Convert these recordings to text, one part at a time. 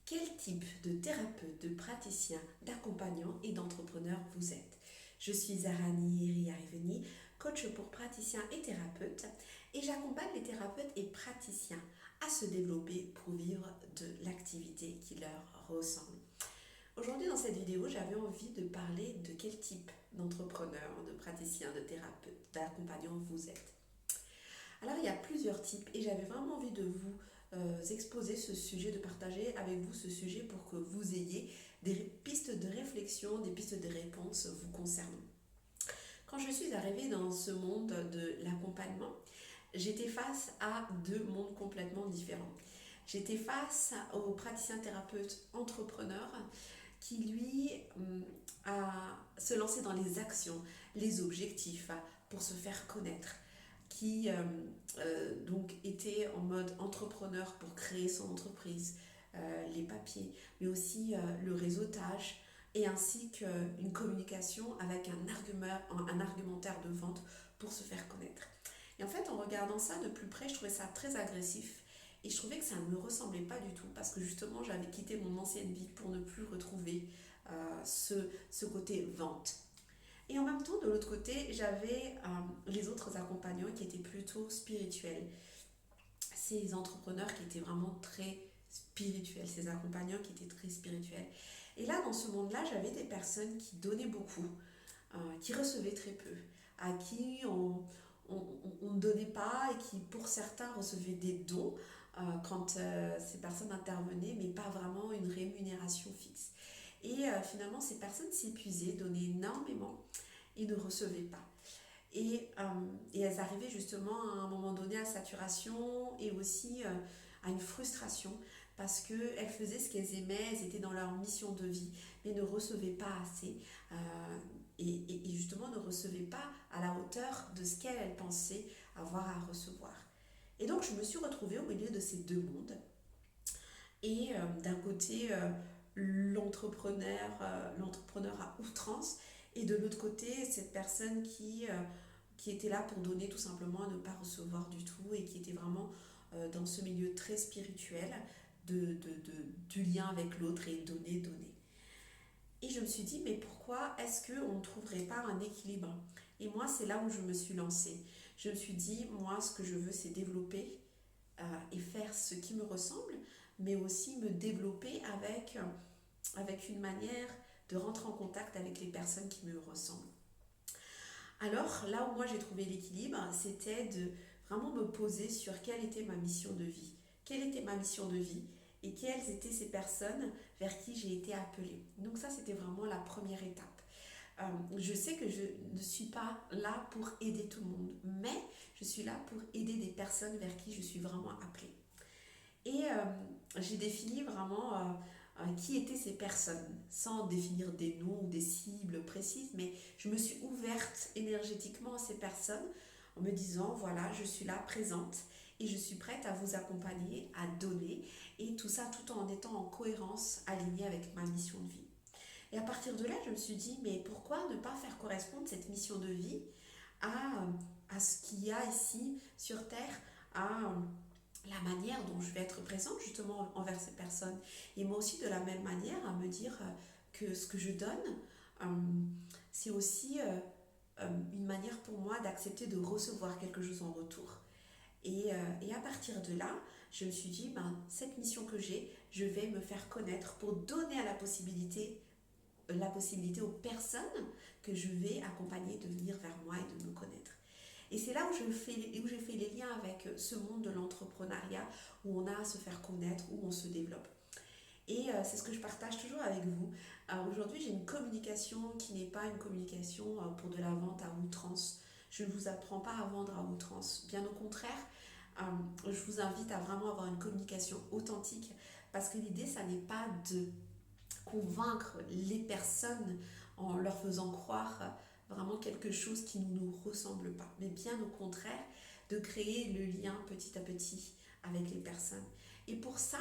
Quel type de thérapeute, de praticien, d'accompagnant et d'entrepreneur vous êtes? Je suis Arani Riariveni, coach pour praticiens et thérapeutes, et j'accompagne les thérapeutes et praticiens à se développer pour vivre de l'activité qui leur ressemble. Aujourd'hui, dans cette vidéo, j'avais envie de parler de quel type d'entrepreneur, de praticien, de thérapeute, d'accompagnant vous êtes. Alors, il y a plusieurs types et j'avais vraiment envie de vous exposer ce sujet, de partager avec vous ce sujet pour que vous ayez des pistes de réflexion, des pistes de réponse vous concernant. Quand je suis arrivée dans ce monde de l'accompagnement, j'étais face à deux mondes complètement différents. J'étais face au praticien thérapeute entrepreneur qui lui a se lancé dans les actions, les objectifs pour se faire connaître, qui donc était en mode entrepreneur pour créer son entreprise, les papiers, mais aussi le réseautage et ainsi qu'une communication avec un argumentaire de vente pour se faire connaître. Et en fait, en regardant ça de plus près, je trouvais ça très agressif et je trouvais que ça ne me ressemblait pas du tout parce que justement, j'avais quitté mon ancienne vie pour ne plus retrouver ce côté vente. Et en même temps, de l'autre côté, j'avais les autres accompagnants qui étaient plutôt spirituels. Ces entrepreneurs qui étaient vraiment très spirituels, ces accompagnants qui étaient très spirituels. Et là, dans ce monde-là, j'avais des personnes qui donnaient beaucoup, qui recevaient très peu, à qui on ne donnait pas et qui, pour certains, recevaient des dons quand ces personnes intervenaient, mais pas vraiment une rémunération fixe. Et finalement, ces personnes s'épuisaient, donnaient énormément et ne recevaient pas. Et elles arrivaient justement à un moment donné à saturation et aussi à une frustration parce qu'elles faisaient ce qu'elles aimaient, elles étaient dans leur mission de vie, mais ne recevaient pas assez et justement ne recevaient pas à la hauteur de ce qu'elles pensaient avoir à recevoir. Et donc je me suis retrouvée au milieu de ces deux mondes et d'un côté l'entrepreneur à outrance et de l'autre côté cette personne qui était là pour donner tout simplement, ne pas recevoir du tout et qui était vraiment dans ce milieu très spirituel du lien avec l'autre et donner. Et je me suis dit, mais pourquoi est-ce qu'on ne trouverait pas un équilibre? Et moi, c'est là où je me suis lancée. Je me suis dit, moi, ce que je veux, c'est développer et faire ce qui me ressemble, mais aussi me développer avec une manière de rentrer en contact avec les personnes qui me ressemblent. Alors là où moi j'ai trouvé l'équilibre, c'était de vraiment me poser sur quelle était ma mission de vie. Quelle était ma mission de vie et quelles étaient ces personnes vers qui j'ai été appelée. Donc ça, c'était vraiment la première étape. Je sais que je ne suis pas là pour aider tout le monde, mais je suis là pour aider des personnes vers qui je suis vraiment appelée. Et j'ai défini vraiment qui étaient ces personnes, sans définir des noms ou des cibles précises, mais je me suis ouverte énergétiquement à ces personnes en me disant, voilà, je suis là présente et je suis prête à vous accompagner, à donner, et tout ça tout en étant en cohérence, alignée avec ma mission de vie. Et à partir de là, je me suis dit, mais pourquoi ne pas faire correspondre cette mission de vie à ce qu'il y a ici sur Terre, à la manière dont je vais être présente justement envers ces personnes. Et moi aussi de la même manière à me dire que ce que je donne, c'est aussi une manière pour moi d'accepter de recevoir quelque chose en retour. Et à partir de là, je me suis dit, cette mission que j'ai, je vais me faire connaître pour donner la possibilité aux personnes que je vais accompagner de venir vers moi et de me connaître. Et c'est là où j'ai fait les liens avec ce monde de l'entrepreneuriat, où on a à se faire connaître, où on se développe. Et c'est ce que je partage toujours avec vous. Aujourd'hui, j'ai une communication qui n'est pas une communication pour de la vente à outrance. Je ne vous apprends pas à vendre à outrance. Bien au contraire, je vous invite à vraiment avoir une communication authentique parce que l'idée, ça n'est pas de convaincre les personnes en leur faisant croire vraiment quelque chose qui ne nous ressemble pas, mais bien au contraire, de créer le lien petit à petit avec les personnes. Et pour ça,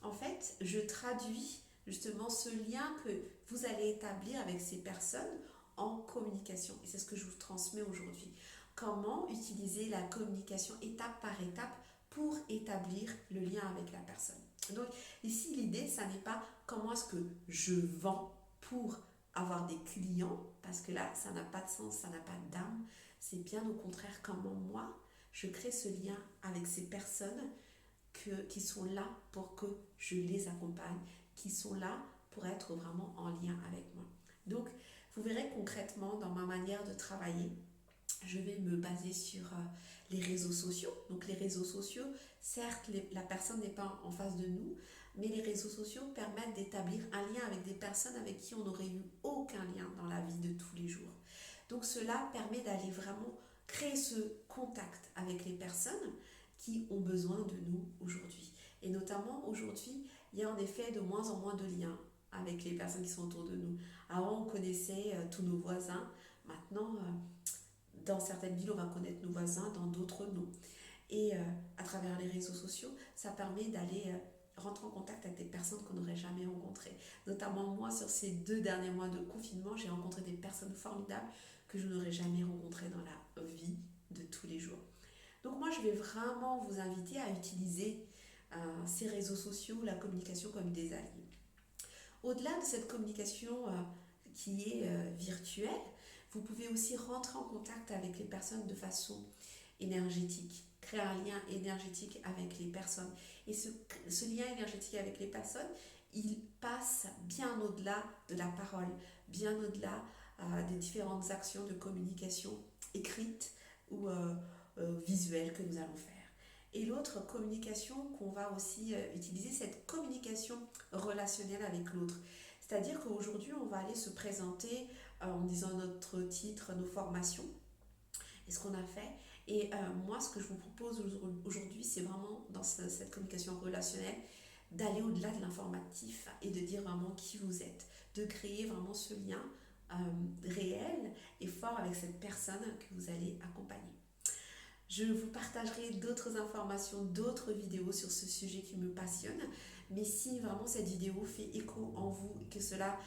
en fait, je traduis justement ce lien que vous allez établir avec ces personnes en communication. Et c'est ce que je vous transmets aujourd'hui. Comment utiliser la communication étape par étape pour établir le lien avec la personne. Donc ici, l'idée, ça n'est pas comment est-ce que je vends pour avoir des clients, parce que là, ça n'a pas de sens, ça n'a pas d'âme. C'est bien au contraire comment moi, je crée ce lien avec ces personnes qui sont là pour que je les accompagne, qui sont là pour être vraiment en lien avec moi. Donc, vous verrez concrètement dans ma manière de travailler, je vais me baser sur les réseaux sociaux. Donc, les réseaux sociaux, certes, la personne n'est pas en face de nous, mais les réseaux sociaux permettent d'établir un lien avec des personnes avec qui on n'aurait eu aucun lien dans la vie de tous les jours. Donc, cela permet d'aller vraiment créer ce contact avec les personnes qui ont besoin de nous aujourd'hui. Et notamment aujourd'hui, il y a en effet de moins en moins de liens avec les personnes qui sont autour de nous. Avant, on connaissait tous nos voisins. Maintenant, dans certaines villes, on va connaître nos voisins, dans d'autres, non. Et à travers les réseaux sociaux, ça permet d'aller rentrer en contact avec des personnes qu'on n'aurait jamais rencontrées. Notamment moi, sur ces 2 derniers mois de confinement, j'ai rencontré des personnes formidables que je n'aurais jamais rencontrées dans la vie de tous les jours. Donc moi, je vais vraiment vous inviter à utiliser ces réseaux sociaux, la communication comme des alliés. Au-delà de cette communication qui est virtuelle, vous pouvez aussi rentrer en contact avec les personnes de façon énergétique, créer un lien énergétique avec les personnes. Et ce lien énergétique avec les personnes, il passe bien au-delà de la parole, bien au-delà des différentes actions de communication écrites ou visuelles que nous allons faire. Et l'autre communication qu'on va aussi utiliser, c'est cette communication relationnelle avec l'autre. C'est-à-dire qu'aujourd'hui, on va aller se présenter en disant notre titre, nos formations et ce qu'on a fait. Et moi, ce que je vous propose aujourd'hui, c'est vraiment dans cette communication relationnelle, d'aller au-delà de l'informatif et de dire vraiment qui vous êtes, de créer vraiment ce lien réel et fort avec cette personne que vous allez accompagner. Je vous partagerai d'autres informations, d'autres vidéos sur ce sujet qui me passionne. Mais si vraiment cette vidéo fait écho en vous et que cela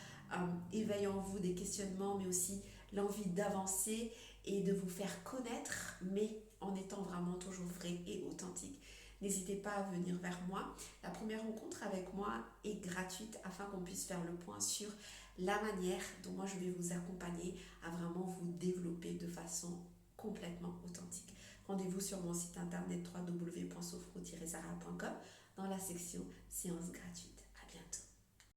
éveille en vous des questionnements, mais aussi l'envie d'avancer et de vous faire connaître, mais en étant vraiment toujours vrai et authentique, n'hésitez pas à venir vers moi. La première rencontre avec moi est gratuite afin qu'on puisse faire le point sur la manière dont moi je vais vous accompagner à vraiment vous développer de façon complètement authentique. Rendez-vous sur mon site internet www.sofro-sara.com dans la section séance gratuite.